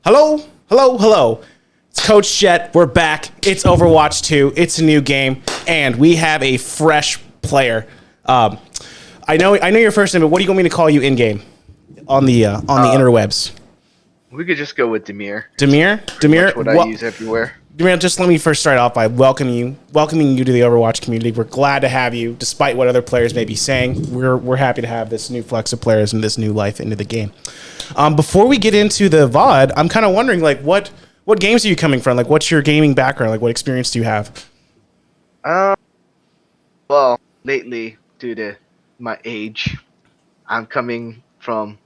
Hello, hello, hello. It's Coach Jet. We're back. It's Overwatch 2. It's a new game, and we have a fresh player. I know your first name, but what do you want me to call you in game on the interwebs? We could just go with Demir. Demir. What I use everywhere. Demir, just let me first start off by welcoming you to the Overwatch community. We're glad to have you, despite what other players may be saying. We're happy to have this new flex of players and this new life into the game. Before we get into the VOD, I'm kind of wondering, like, what games are you coming from? Like, what's your gaming background? Like, what experience do you have? Well, lately, due to my age, I'm coming from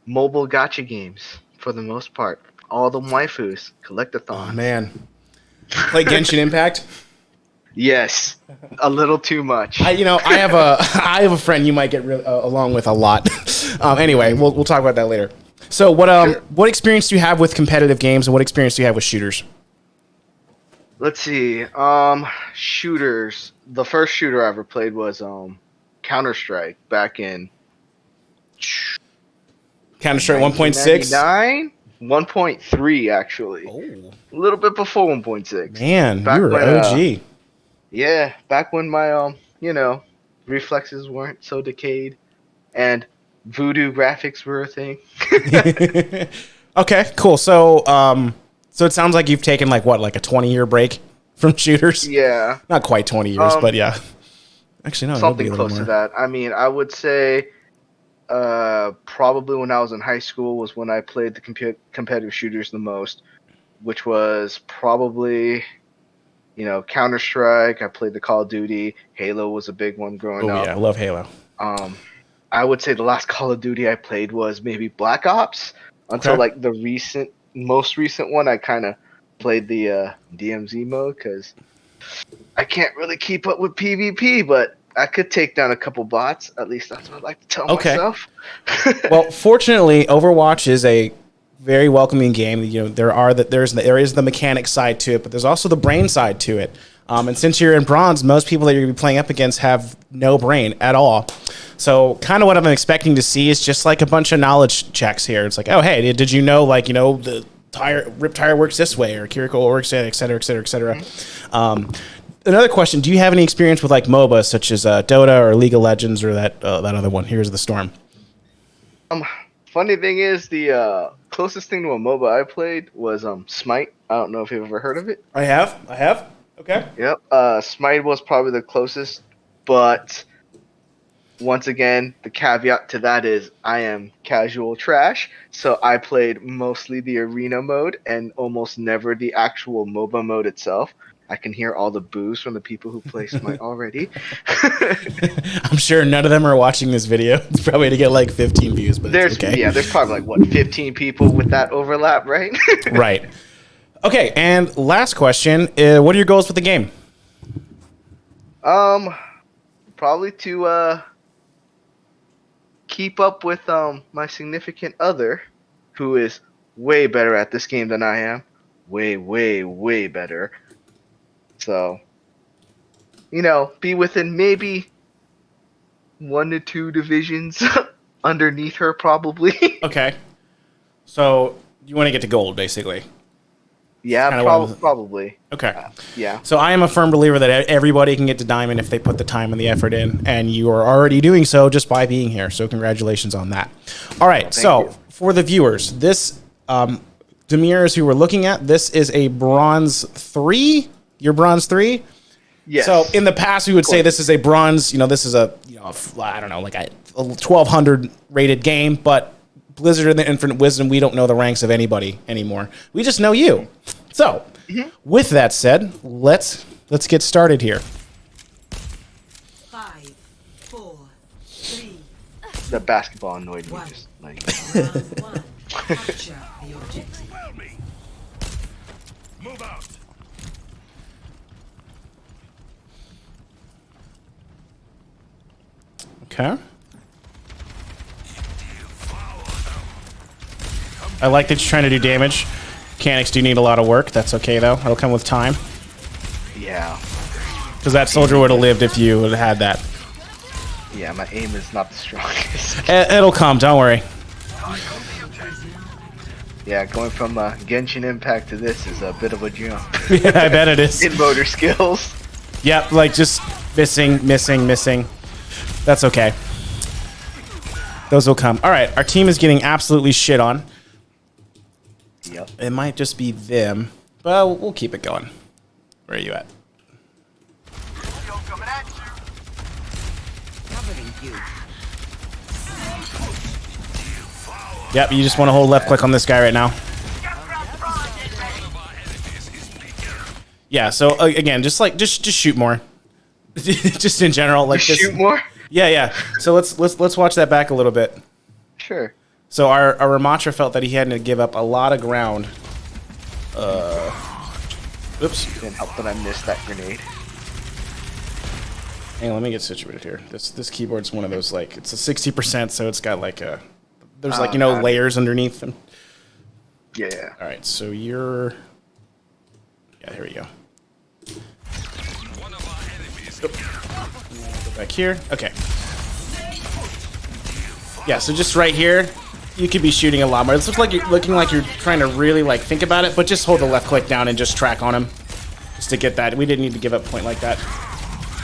mobile gacha games for the most part. All the waifus, collectathons. Oh man, play Genshin Impact. Yes, a little too much. I have a friend you might get along with a lot. Anyway, we'll talk about that later. So what experience do you have with competitive games, and what experience do you have with shooters? Let's see. Shooters. The first shooter I ever played was Counter-Strike back in Counter-Strike 1.6? 1.3 actually. Oh. A little bit before 1.6. Man, Back you were when, OG. Yeah, back when my reflexes weren't so decayed and voodoo graphics were a thing. Okay, cool. So it sounds like you've taken like a 20-year break from shooters? Yeah. Not quite 20 years, but yeah. Actually, no, something close to that. I mean, I would say probably when I was in high school was when I played the competitive shooters the most, which was probably, Counter-Strike. I played the Call of Duty. Halo was a big one growing up. Yeah, I love Halo. I would say the last Call of Duty I played was maybe Black Ops until like the most recent one. I kind of played the DMZ mode because I can't really keep up with PvP, but I could take down a couple bots. At least that's what I like to tell myself. Well, fortunately, Overwatch is a very welcoming game. There is the mechanic side to it, but there's also the brain side to it. And since you're in bronze, most people that you're going to be playing up against have no brain at all. So kind of what I'm expecting to see is just like a bunch of knowledge checks here. It's like, oh, hey, did you know, the rip tire works this way, or Kiriko works, et cetera, et cetera, et cetera. Another question, do you have any experience with like MOBA, such as Dota or League of Legends or that other one, Heroes of the Storm? Funny thing is, the closest thing to a MOBA I played was Smite. I don't know if you've ever heard of it. I have. Okay. Yep. Smite was probably the closest, but once again, the caveat to that is I am casual trash, so I played mostly the arena mode and almost never the actual MOBA mode itself. I can hear all the boos from the people who play Smite already. I'm sure none of them are watching this video. It's probably to get like 15 views, but it's okay. Yeah, there's probably 15 people with that overlap, right? Right. Okay, and last question, what are your goals with the game? Probably to keep up with my significant other, who is way better at this game than I am. Way, way, way better. So, be within maybe 1 to 2 divisions underneath her, probably. Okay. So, you want to get to gold, basically? Yeah, probably. Okay. Yeah. So, I am a firm believer that everybody can get to diamond if they put the time and the effort in, and you are already doing so just by being here. So, congratulations on that. All right. So, for the viewers, this Demir is who we're looking at. This is a bronze 3. You're bronze 3? Yes. So in the past, we would say this is a bronze, this is a, I don't know, like a 1200 rated game, but Blizzard and the Infinite Wisdom, we don't know the ranks of anybody anymore. We just know you. So with that said, let's get started here. 5, 4, 3. The basketball annoyed me. Just like Round 1. Capture the objective. Move out. Okay. I like that you're trying to do damage. Mechanics do need a lot of work. That's okay, though. It'll come with time. yeah. Because that soldier would have lived if you would have had that. Yeah, my aim is not the strongest. It'll come. Don't worry. Yeah, going from Genshin Impact to this is a bit of a jump Yeah, I bet it is. in motor skills. Yep, like just missing. That's okay. Those will come. All right, our team is getting absolutely shit on. Yep. It might just be them, but we'll keep it going. Where are you at? Covering you. Yep, you just want to hold left click on this guy right now. Yeah, so again, just shoot more. Just in general, like Shoot this. more? Yeah. So let's watch that back a little bit. Sure. So our Ramattra felt that he had to give up a lot of ground. Oops. Didn't help that I missed that grenade. Hang on, let me get situated here. This keyboard's one of those, like, it's a 60%, so it's got like a there's like, God. layers underneath them. Yeah. All right, so you're here we go. Go back here. Okay. Yeah, so just right here, you could be shooting a lot more. This looks like you're looking like you're trying to really like think about it, but just hold the left click down and just track on him, just to get that. We didn't need to give up a point like that.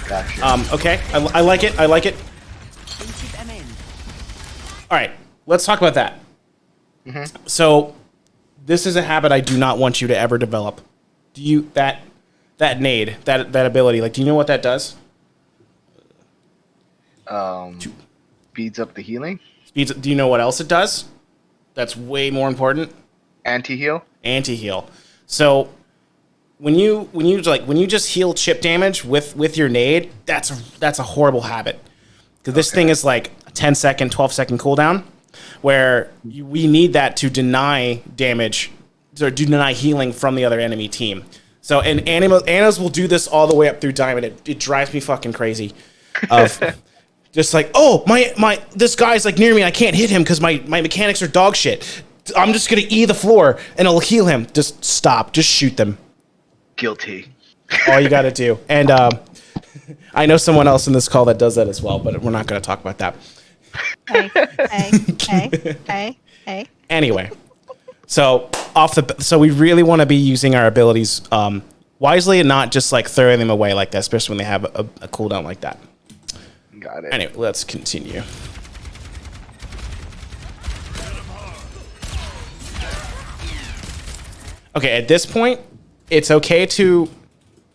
Gotcha. Okay, I like it. I like it. Keep them in. All right, let's talk about that. So, this is a habit I do not want you to ever develop. Do you that nade, that ability? Like, do you know what that does? Speeds up the healing. Speeds. Do you know what else it does? That's way more important. Anti-heal. Anti-heal. So when you just heal chip damage with your nade, that's a horrible habit. Because this thing is like a 10-second, 12-second cooldown, where we need that to deny damage or deny healing from the other enemy team. So and Anna's will do this all the way up through Diamond. It drives me fucking crazy. Of just like, oh my this guy's like near me, I can't hit him because my mechanics are dog shit. I'm just gonna E the floor and it'll heal him. Just stop. Just shoot them. Guilty. All you gotta do. And I know someone else in this call that does that as well, but we're not gonna talk about that. Hey. Anyway, so we really want to be using our abilities wisely and not just like throwing them away like that, especially when they have a cooldown like that. Got it. Anyway, let's continue. Okay, at this point, it's okay to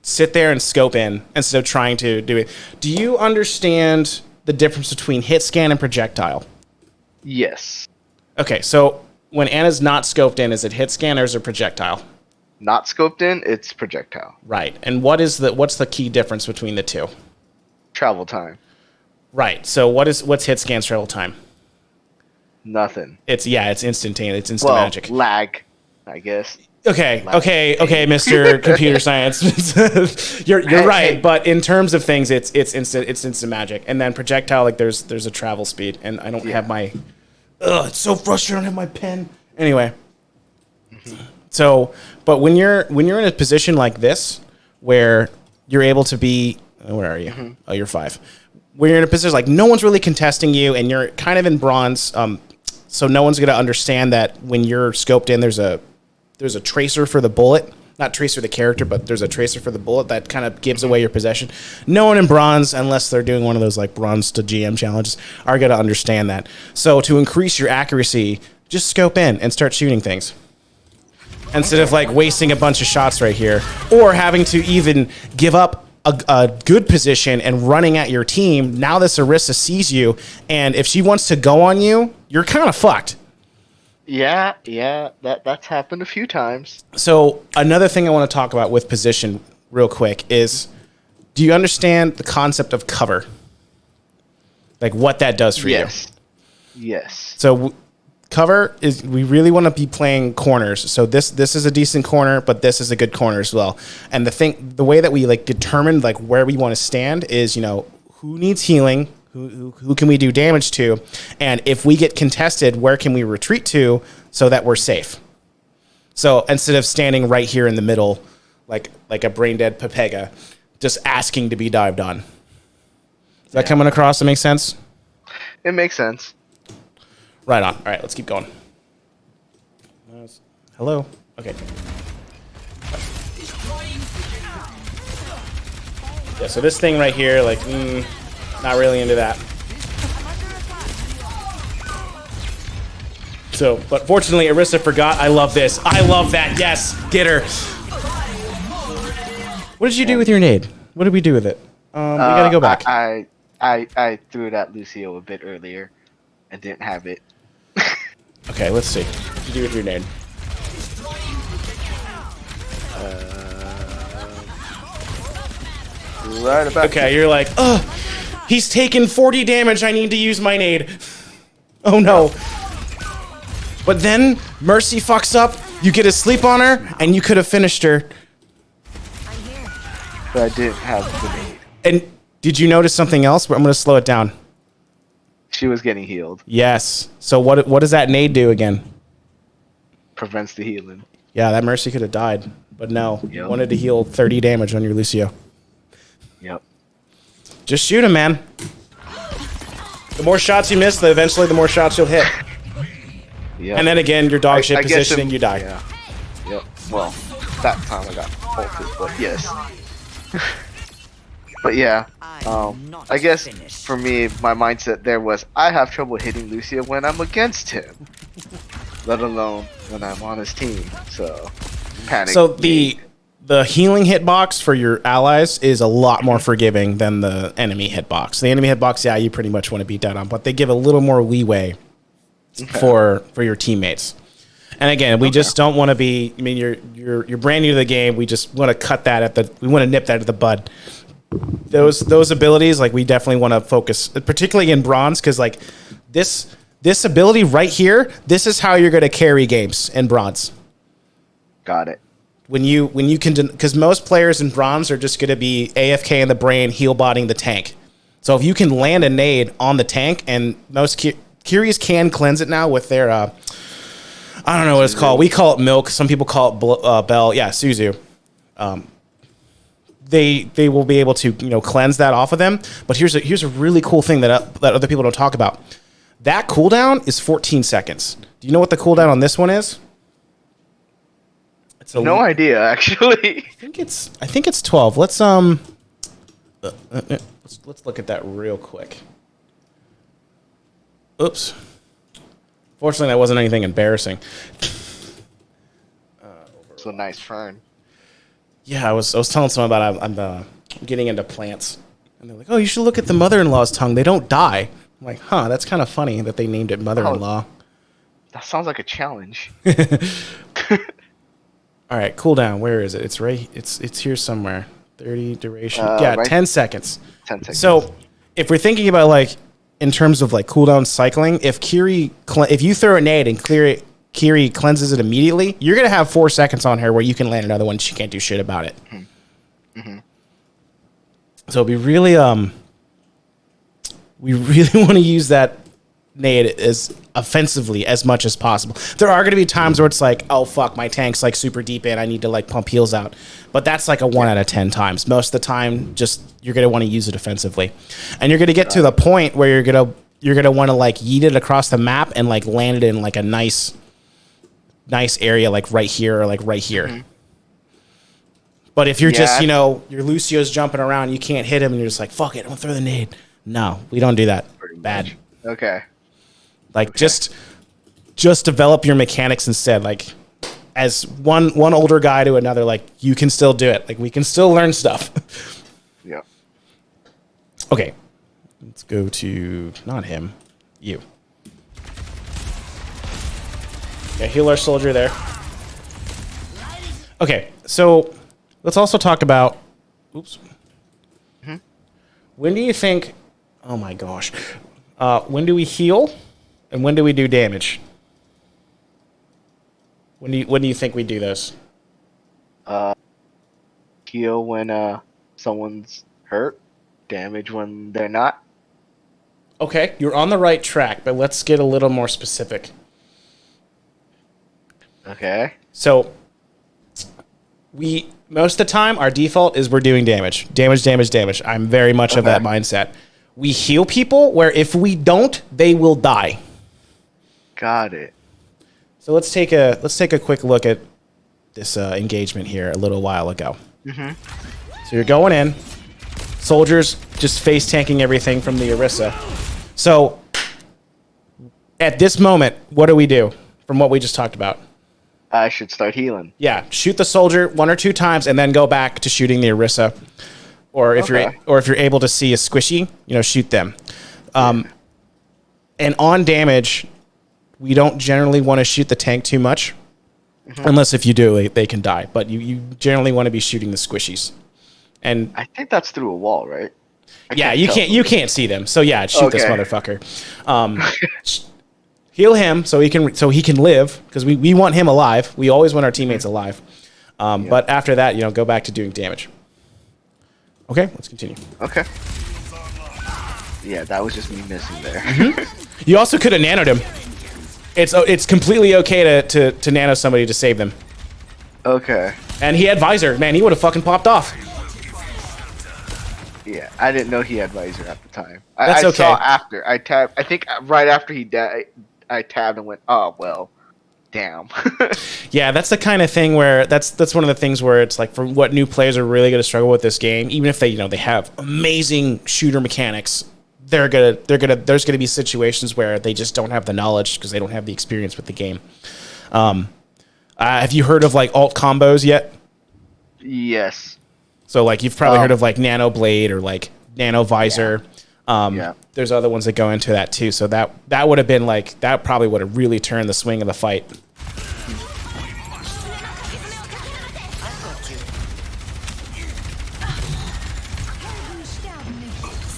sit there and scope in instead of trying to do it. Do you understand the difference between hit scan and projectile? Yes. Okay, so when Anna's not scoped in, is it hit scan or is it projectile? Not scoped in, it's projectile. Right. And what's the key difference between the two? Travel time. Right. So what's hit scan's travel time? Nothing. It's instantaneous. It's instant Well, magic. lag, I guess. Okay, Mr. Computer Science. You're right, hey. but in terms of things, it's instant magic. And then projectile, like there's a travel speed, and I don't have my. Ugh, it's so frustrating. I don't have my pen. Anyway, so but when you're in a position like this, where you're able to be, where are you? Oh, you're 5. When you're in a position like no one's really contesting you, and you're kind of in bronze, so no one's gonna understand that when you're scoped in, there's a tracer for the bullet. Not tracer the character, but there's a tracer for the bullet that kind of gives away your possession. No one in bronze, unless they're doing one of those like bronze to GM challenges, are going to understand that. So to increase your accuracy, just scope in and start shooting things. Instead of like wasting a bunch of shots right here, or having to even give up a good position and running at your team. Now this Orisa sees you, and if she wants to go on you, you're kind of fucked. Yeah, that's happened a few times. So another thing I want to talk about with position real quick is, do you understand the concept of cover? Like what that does for you? Yes. So cover is, we really want to be playing corners. So this is a decent corner, but this is a good corner as well. And the way that we like determine like where we want to stand is, who needs healing, who can we do damage to, and if we get contested, where can we retreat to so that we're safe? So instead of standing right here in the middle, like a brain dead Pepega, just asking to be dived on. Is that coming across? That makes sense? It makes sense. Right on. All right, let's keep going. Hello. Okay. Yeah. So this thing right here, like, not really into that. So, but fortunately, Orisa forgot. I love this. I love that. Yes, get her. What did you do with your nade? What did we do with it? We gotta go back. I threw it at Lucio a bit earlier and didn't have it. Okay, let's see. What did you do with your nade? Right about Okay, you're like, ugh, he's taken 40 damage. I need to use my nade. Oh no. But then Mercy fucks up. You get a sleep on her, and you could have finished her. but I didn't have the nade. And did you notice something else? I'm going to slow it down. She was getting healed. Yes. So what does that nade do again? Prevents the healing. Yeah, that Mercy could have died. But no, you Yep. wanted to heal 30 damage on your Lucio. Yep. Just shoot him, man. The more shots you miss, eventually the more shots you'll hit. Yep. And then again, your dog shit I guess positioning, you die. Yeah. Yep. Well, that time I got ulted, but yes. But yeah, I'm not I guess finished. for me, my mindset there was I have trouble hitting Lucio when I'm against him, let alone when I'm on his team. So, panic. So the healing hitbox for your allies is a lot more forgiving than the enemy hitbox. The enemy hitbox, yeah, you pretty much want to beat down on, but they give a little more leeway for your teammates. And again, we just don't want to be. I mean, you're brand new to the game. We just want to cut that we want to nip that at the bud. Those abilities, like, we definitely want to focus, particularly in bronze, because like this ability right here, this is how you're going to carry games in bronze. Got it. When you can, because most players in bronze are just going to be AFK in the brain, heal botting the tank. So if you can land a nade on the tank, and most Curious can cleanse it now with their I don't know what it's called. We call it milk. Some people call it bell. Yeah, Suzu. They will be able to cleanse that off of them. But here's a really cool thing that other people don't talk about. That cooldown is 14 seconds. Do you know what the cooldown on this one is? It's No idea, actually. I think it's 12. Let's look at that real quick. Oops. Fortunately, that wasn't anything embarrassing. It's a nice fern. Yeah, I was telling someone about I'm getting into plants, and they're like, "Oh, you should look at the mother-in-law's tongue. They don't die." I'm like, "Huh, that's kind of funny that they named it mother-in-law." That sounds like a challenge. All right, cooldown. Where is it? It's right. It's here somewhere. 30 duration. Yeah, right. 10 seconds. 10 seconds. So, if we're thinking about like in terms of like cooldown cycling, if you throw a nade and Kiri cleanses it immediately, you're gonna have 4 seconds on her where you can land another one. She can't do shit about it. Mm-hmm. So we really want to use that nade as offensively as much as possible. There are going to be times where it's like, oh fuck, my tank's like super deep in, I need to like pump heals out. But that's like a 1 out of 10 times. Most of the time, just you're going to want to use it offensively, and you're going to get to the point where you're going to want to like yeet it across the map and like land it in like a nice area, like right here or like right here. Mm-hmm. But if you're just your Lucio's jumping around, you can't hit him, and you're just like, fuck it, I'm gonna throw the nade. No, we don't do that. Bad. Okay. Like just develop your mechanics instead. Like as one older guy to another, like you can still do it. Like we can still learn stuff. Yeah. Okay. Let's go to not him. You. Yeah, heal our soldier there. Okay, so let's also talk about oops. Mm-hmm. When do you think oh my gosh. When do we heal? And when do we do damage? When do you think we do this? Heal when someone's hurt, damage when they're not. Okay, you're on the right track, but let's get a little more specific. Okay. So most of the time our default is we're doing damage. Damage. I'm very much of that mindset. We heal people where if we don't, they will die. Got it. So let's take a quick look at this engagement here a little while ago. So you're going in, soldiers just face tanking everything from the Orisa. So at this moment, what do we do from what we just talked about? I should start healing. Yeah, shoot the soldier 1 or 2 times and then go back to shooting the Orisa. Or if you're able to see a squishy, shoot them. And on damage, we don't generally want to shoot the tank too much. Unless if you do, they can die. But you generally want to be shooting the squishies. And I think that's through a wall, right? you can't see them. So yeah, shoot this motherfucker. Heal him so he can live, because we want him alive. We always want our teammates alive. But after that, go back to doing damage. Okay, let's continue. Okay. Yeah, that was just me missing there. You also could have nanoed him. It's completely okay to nano somebody to save them. Okay. And he had visor. Man, he would have fucking popped off. Yeah, I didn't know he had visor at the time. That's I okay. saw after. I tabbed. I think right after he died, I tabbed and went, oh, well, damn. Yeah, that's the kind of thing where that's one of the things where it's like, for what new players are really going to struggle with this game, even if they have amazing shooter mechanics, there's gonna be situations where they just don't have the knowledge because they don't have the experience with the game. Have you heard of like alt combos yet? Yes. So like you've probably heard of like Nano Blade or like Nano Visor. Yeah. There's other ones that go into that too. So that would have been like, that probably would have really turned the swing of the fight.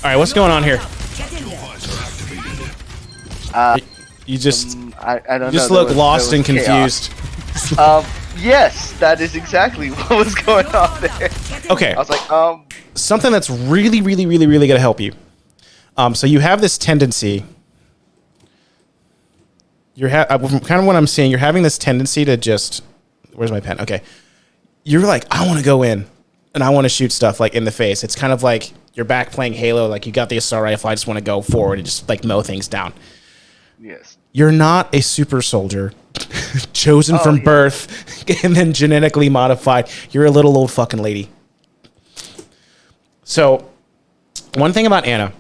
All right, what's going on here? You just I don't know. just look lost and confused. Yes, that is exactly what was going on there. Okay. I was like, Something that's really, really, really, really going to help you. So you have this tendency. Kind of what I'm seeing. You're having this tendency to just. Where's my pen? Okay. You're like, I want to go in, and I want to shoot stuff like in the face. It's kind of like you're back playing Halo. Like you got the assault rifle. I just want to go forward and just like mow things down. yes. You're not a super soldier, chosen from birth, and then genetically modified. You're a little old fucking lady. So, one thing about Ana,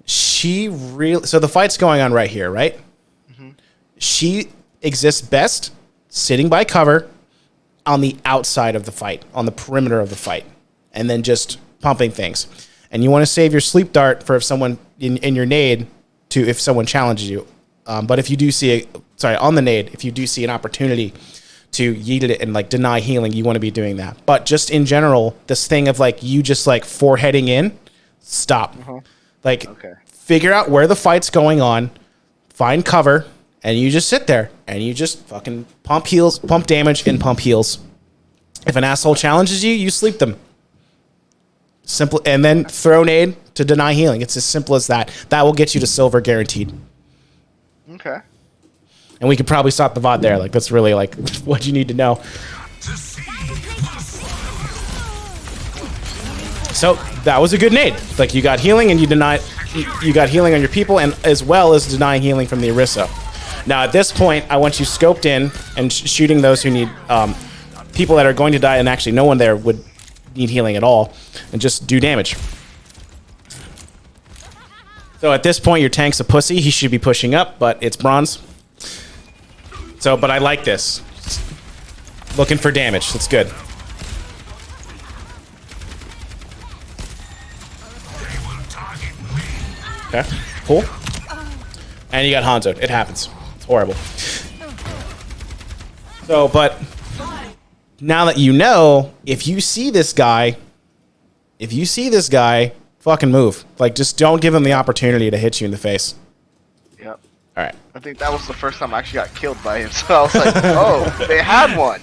so the fight's going on right here, right? She exists best sitting by cover on the outside of the fight, on the perimeter of the fight, and then just pumping things. And you want to save your sleep dart for if someone in your nade if someone challenges you. But if you do see on the nade, if you do see an opportunity to yeet it and like deny healing, you want to be doing that. But just in general, this thing of like you just like foreheading in, stop. Figure out where the fight's going on, find cover, and you just sit there and you just fucking pump heals, pump damage, and pump heals. If an asshole challenges you, you sleep them. Simple, and then throw nade to deny healing. It's as simple as that. That will get you to silver guaranteed. Okay. And we could probably stop the VOD there. Like, that's really, like, what you need to know. So, that was a good nade. Like, you got healing and you got healing on your people, and as well as denying healing from the Orisa. Now, at this point, I want you scoped in and shooting those who need, people that are going to die, and actually no one there would need healing at all, and just do damage. So at this point, your tank's a pussy. He should be pushing up, but it's bronze. So, but I like this. Looking for damage. That's good. Okay, cool. And you got Hanzo. It happens. It's horrible. So, but now that you know, if you see this guy, fucking move. Like, just don't give him the opportunity to hit you in the face. Yep. All right. I think that was the first time I actually got killed by him. So I was like, oh, they had one.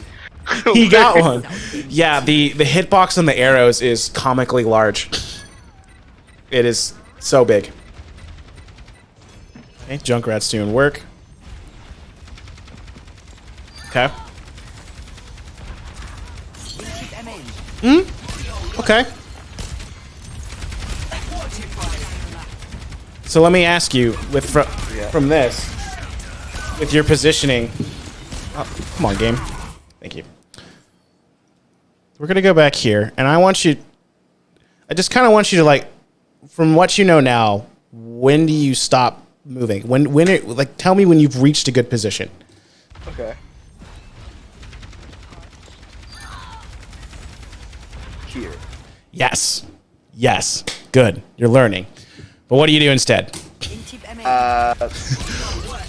He got one. Yeah, the hitbox on the arrows is comically large. It is so big. Okay, Junkrat's doing work. Okay. Okay. So let me ask you, from this, with your positioning, Oh, come on, game. Thank you. We're gonna go back here, and I just kind of want you to, like, from what you know now, when do you stop moving? Tell me when you've reached a good position. Okay. Here. Yes. Yes. Good. You're learning. But what do you do instead? Inchip MN.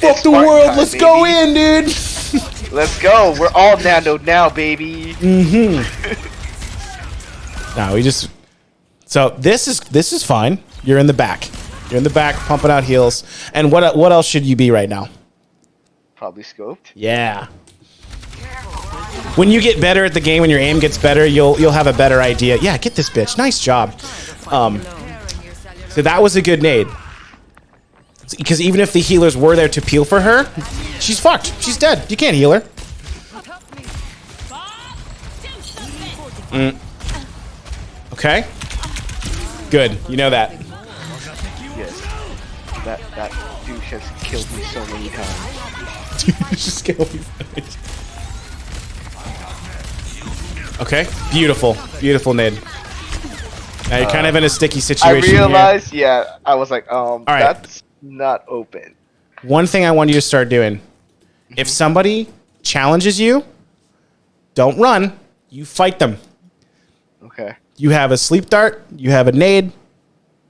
Fuck the world. Let's go in, dude. Let's go. We're all Nando now, baby. No, we just. So this is fine. You're in the back. You're in the back, pumping out heals. And what else should you be right now? Probably scoped. Yeah. When you get better at the game, when your aim gets better, you'll have a better idea. Yeah, get this bitch. Nice job. So that was a good nade. Because even if the healers were there to peel for her, she's fucked. She's dead. You can't heal her. Okay. Good. You know that. Yes. That douche has killed me so many times. Just kill me. Okay. Beautiful. Beautiful nade. Now you're kind of in a sticky I situation realized, yeah, I was like, right. that's not open. One thing I want you to start doing. If somebody challenges you, don't run. You fight them. Okay. You have a sleep dart. You have a nade.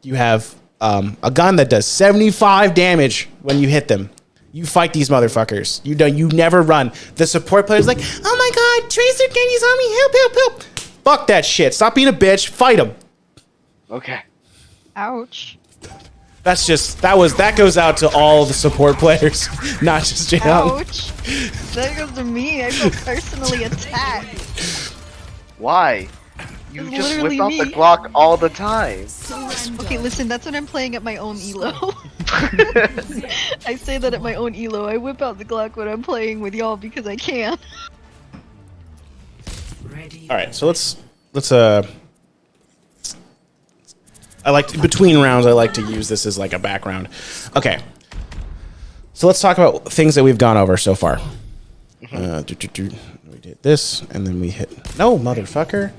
You have a gun that does 75 damage when you hit them. You fight these motherfuckers. You never run. The support player's like, oh my god, Tracer Kenny's on me. Help, help, help. Fuck that shit. Stop being a bitch. Fight them. Okay. Ouch. That goes out to all the support players, not just Jayong. Ouch. That goes to me. I feel personally attacked. Why? You It's just literally whip out me. the Glock all the time. Okay, listen, that's when I'm playing at my own elo. I say that at my own elo. I whip out the Glock when I'm playing with y'all because I can. All right, so let's between rounds I like to use this as like a background. Okay. So let's talk about things that we've gone over so far. We did this and then we hit no motherfucker.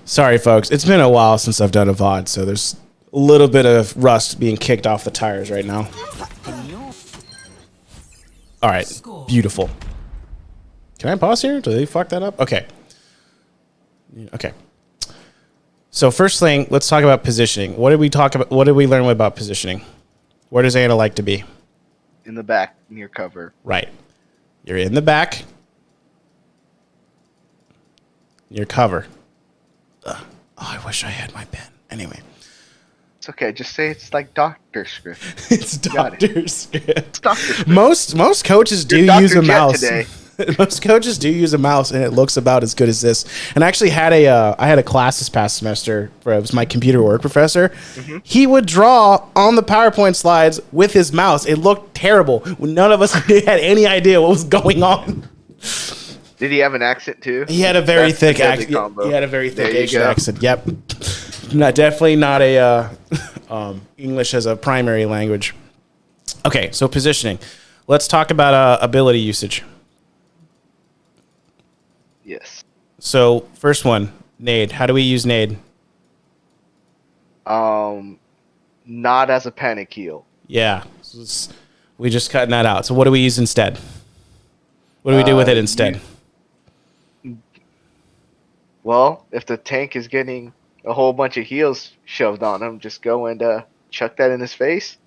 Sorry folks, it's been a while since I've done a VOD, so there's a little bit of rust being kicked off the tires right now. All right, beautiful. Can I pause here? Did they fuck that up? Okay. Okay. So first thing, let's talk about positioning. What did we talk about? What did we learn about positioning? Where does Ana like to be? In the back, near cover. Right. You're in the back. Near cover. Ugh. Oh, I wish I had my pen. Anyway. It's okay. Just say it's like doctor script. It's Got it. doctor script. It's doctor script. Most coaches do You're Dr. use a Jet mouse. today. Most coaches do use a mouse, and it looks about as good as this. And I actually had I had a class this past semester. It was my computer work professor. Mm-hmm. He would draw on the PowerPoint slides with his mouse. It looked terrible. None of us had any idea what was going on. Did he have an accent too? He had a very That's the thick deadly accent. combo. He had a very thick There you Asian go. accent. Yep. Definitely not a English as a primary language. Okay, so positioning. Let's talk about ability usage. Yes. So first one, nade. How do we use nade? Not as a panic heal. Yeah, we just cutting that out. So what do we use instead? What do we do with it instead? Well, if the tank is getting a whole bunch of heals shoved on him, just go and chuck that in his face.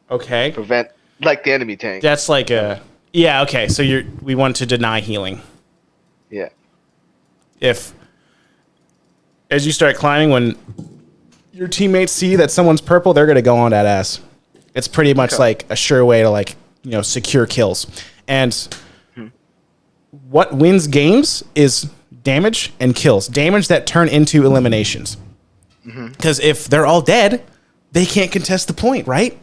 Okay, Prevent, like the enemy tank. that's like a yeah. Okay, so we want to deny healing. Yeah. If as you start climbing, when your teammates see that someone's purple, they're gonna go on that ass. It's pretty much Okay. like a sure way to secure kills. And what wins games is damage and kills. Damage that turn into eliminations. Because if they're all dead, they can't contest the point, right?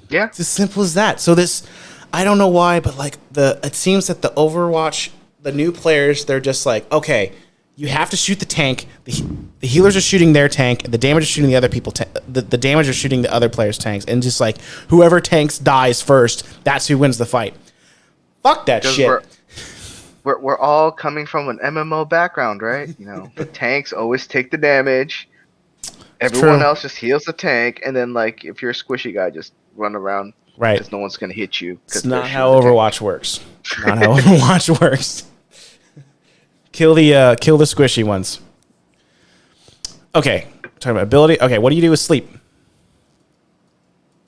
Yeah. It's as simple as that. So this, I don't know why, but it seems that the Overwatch, the new players, they're just like, okay, you have to shoot the tank. the healers are shooting their tank, the damage is shooting the other people. The damage is shooting the other players' tanks, and just like whoever tanks dies first, that's who wins the fight. Fuck that shit. We're all coming from an MMO background, right? You know, the tanks always take the damage. Everyone true. else just heals the tank, and then like if you're a squishy guy, just run around. Right. Because no one's gonna hit you. It's not how Overwatch works. Not how Overwatch works. Kill the squishy ones. Okay, talking about ability. Okay, what do you do with sleep?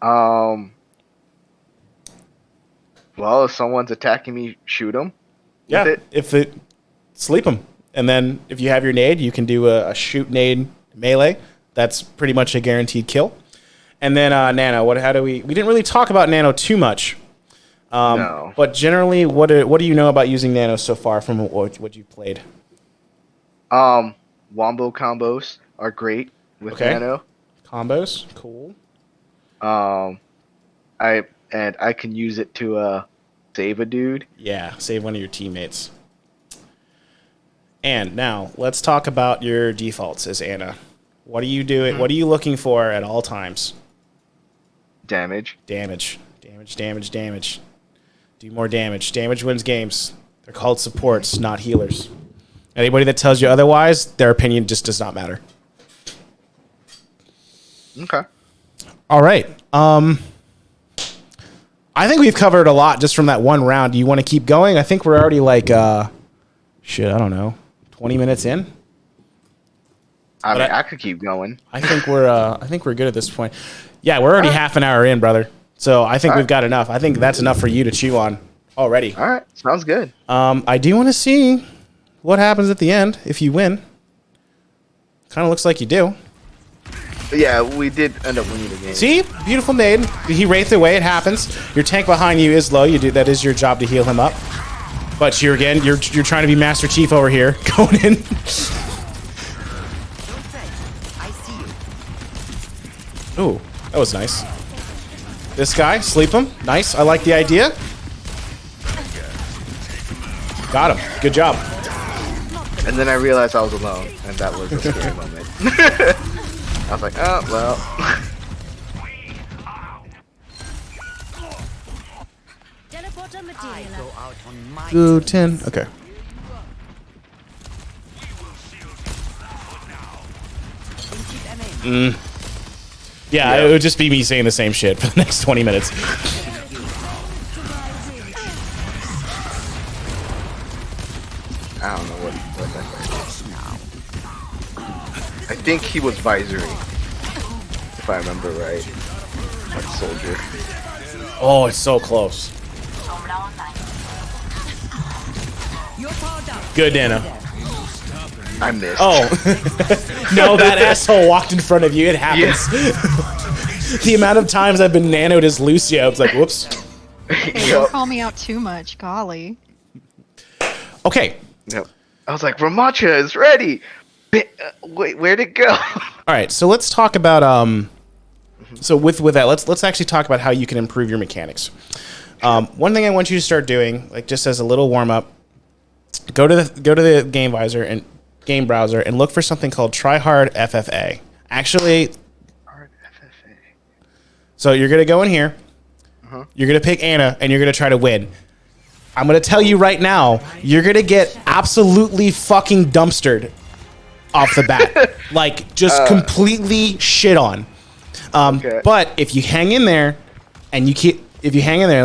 Well, if someone's attacking me, shoot them. Yeah, sleep them, and then if you have your nade, you can do a shoot nade melee. That's pretty much a guaranteed kill. And then Nano. How do we didn't really talk about Nano too much. No. But generally, what do you know about using Nano so far from what you've played? Wombo combos are great with Nano. Combos, cool. I can use it to save a dude. Yeah, save one of your teammates. And now let's talk about your defaults as Ana. What are you doing? What are you looking for at all times? Damage. Damage. Do more damage. Damage wins games. They're called supports, not healers. Anybody that tells you otherwise, their opinion just does not matter. Okay. All right. I think we've covered a lot just from that one round. Do you want to keep going? I think we're already like, I don't know, 20 minutes in. I could keep going. I think we're good at this point. Yeah, we're already half an hour in, brother. So I think we've got enough. I think that's enough for you to chew on already. All right, sounds good. I do want to see what happens at the end if you win. Kind of looks like you do. Yeah, we did end up winning the game. See, beautiful nade. He wraithed away. It happens. Your tank behind you is low. That is your job to heal him up. But you're trying to be Master Chief over here, going in. Ooh, that was nice. This guy, sleep him. Nice. I like the idea. Got him. Good job. And then I realized I was alone, and that was a scary moment. I was like, oh, well. Ooh, 10. Okay. Yeah, it would just be me saying the same shit for the next 20 minutes. I don't know what that is. I think he was Visory, if I remember right. That soldier. Oh, it's so close. Good, Nana. I missed. Oh. No, that asshole walked in front of you. It happens. The amount of times I've been nanoed as Lucio, it's like, whoops. Hey, don't call me out too much, golly. Okay. Yep. I was like, Ramacha is ready. Wait, where'd it go? All right, so let's talk about so with that, let's actually talk about how you can improve your mechanics. One thing I want you to start doing, like just as a little warm up, go to the game visor and game browser and look for something called Tryhard FFA. Actually, so you're gonna go in here, you're gonna pick Ana, and you're gonna try to win. I'm gonna tell you right now, you're gonna get absolutely fucking dumpstered off the bat, like just completely shit on. Okay. But if you hang in there, and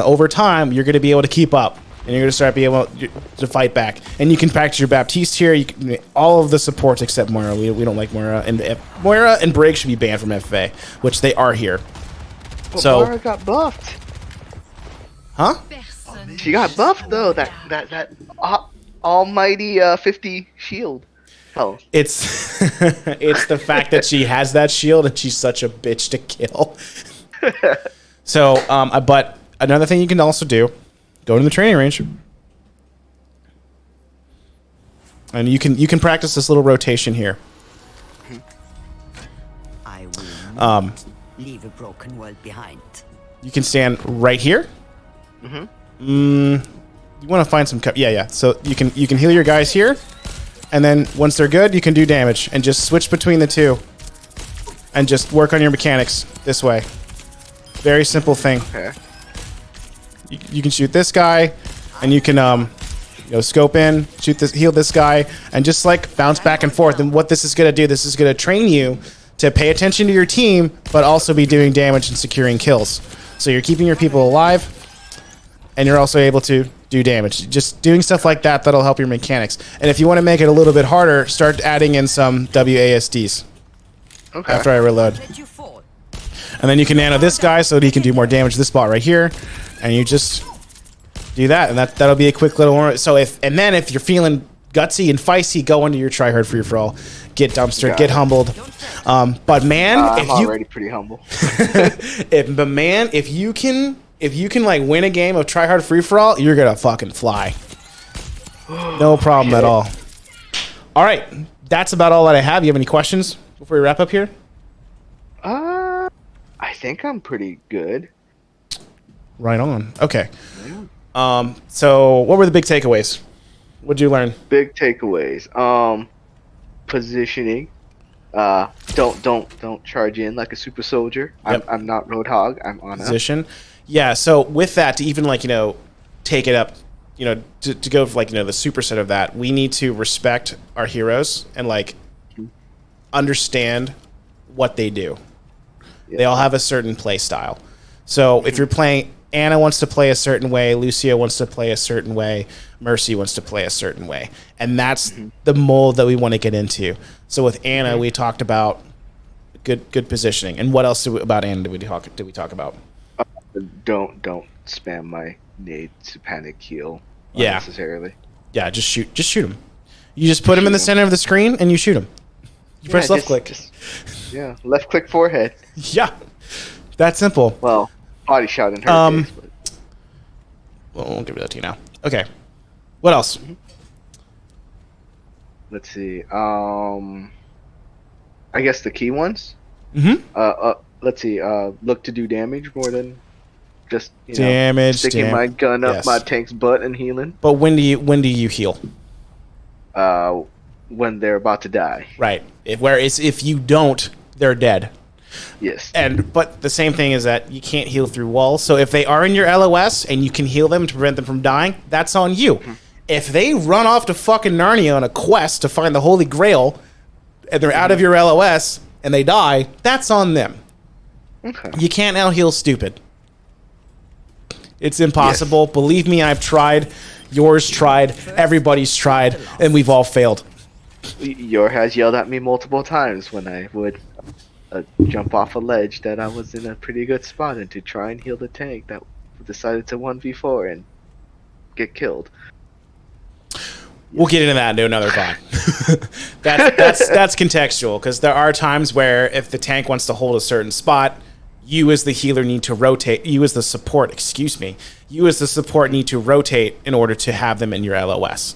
over time, you're gonna be able to keep up. And you're going to start being able to fight back. And you can practice your Baptiste here. All of the supports except Moira. We don't like Moira. And Moira and Brig should be banned from FFA, which they are here. But so Moira got buffed. Huh? She got buffed, though. That almighty 50 shield. Hell. It's the fact that she has that shield and she's such a bitch to kill. So, but another thing you can also do, go to the training range, and you can practice this little rotation here. I will not leave a broken world behind. You can stand right here. You want to find some yeah. So you can heal your guys here, and then once they're good, you can do damage and just switch between the two and just work on your mechanics this way. Very simple thing. Okay. You can shoot this guy, and you can scope in, shoot this, heal this guy, and just like bounce back and forth. And what this is gonna do, this is gonna train you to pay attention to your team, but also be doing damage and securing kills. So you're keeping your people alive, and you're also able to do damage. Just doing stuff like that, that'll help your mechanics. And if you want to make it a little bit harder, start adding in some WASDs. Okay. After I reload. Let you fall. And then you can nano this guy so that he can do more damage to this spot right here. And you just do that, and that'll be a quick little. So if you're feeling gutsy and feisty, go into your try hard free for all, get dumpster, get humbled. But man, I'm already pretty humble. if you can like win a game of try hard free for all, you're gonna fucking fly. No problem at all. All right, that's about all that I have. You have any questions before we wrap up here? I think I'm pretty good. Right on. Okay. So what were the big takeaways? What'd you learn? Big takeaways. Positioning. Don't charge in like a super soldier. Yep. I'm not Roadhog. I'm on Position. Yeah. So with that, to even like take it up, to go for like the superset of that, we need to respect our heroes and like understand what they do. They all have a certain play style. So if you're playing, Anna wants to play a certain way, Lucio wants to play a certain way, Mercy wants to play a certain way. And that's the mold that we want to get into. So with Anna, we talked about good positioning. And what else about Anna did we talk about? Don't spam my nade to panic heal Yeah. unnecessarily. Yeah, just shoot him. You just put him in the center of the screen and you shoot him. You press left click. Left click forehead. Yeah. That simple. Well, body shot in her case, but Well, we'll give that to you now. Okay. What else? let's see. I guess the key ones. Mm-hmm. Let's see. Look to do damage more than just Damage, my gun up yes. my tank's butt and healing. But when do you heal? When they're about to die. Right. If you don't, they're dead. Yes. But the same thing is that you can't heal through walls. So if they are in your LOS and you can heal them to prevent them from dying, that's on you. If they run off to fucking Narnia on a quest to find the Holy Grail and they're out of your LOS and they die, that's on them. Okay. You can't now heal stupid. It's impossible. Yes. Believe me, I've tried. Yours tried. Everybody's tried. And we've all failed. Yor has yelled at me multiple times when I would jump off a ledge that I was in a pretty good spot and to try and heal the tank that decided to 1v4 and get killed. We'll get into that into another time. That's contextual, because there are times where if the tank wants to hold a certain spot, you as the healer need to rotate. You as the support, need to rotate in order to have them in your LOS.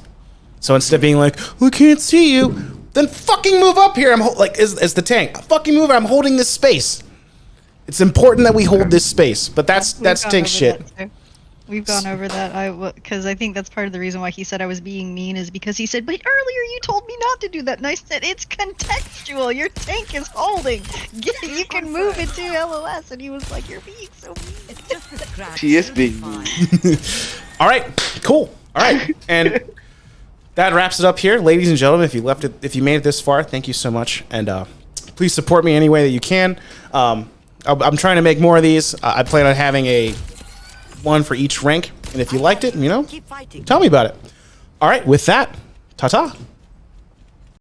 So instead of being like, "I can't see you," then fucking move up here. I'm as the tank. Fucking move. I'm holding this space. It's important that we hold this space. But that's tank shit. We've gone over that. Because I think that's part of the reason why he said I was being mean is because he said, "But earlier you told me not to do that." And I said, "It's contextual. Your tank is holding. You can move it to LOS." And he was like, "You're being so mean." It's just a scratch. She is being Fine. All right, cool. All right, and that wraps it up here, ladies and gentlemen. If you made it this far, thank you so much, and please support me any way that you can. I'm trying to make more of these. I plan on having one for each rank, and if you liked it, Keep fighting. tell me about it. All right, with that, ta-ta.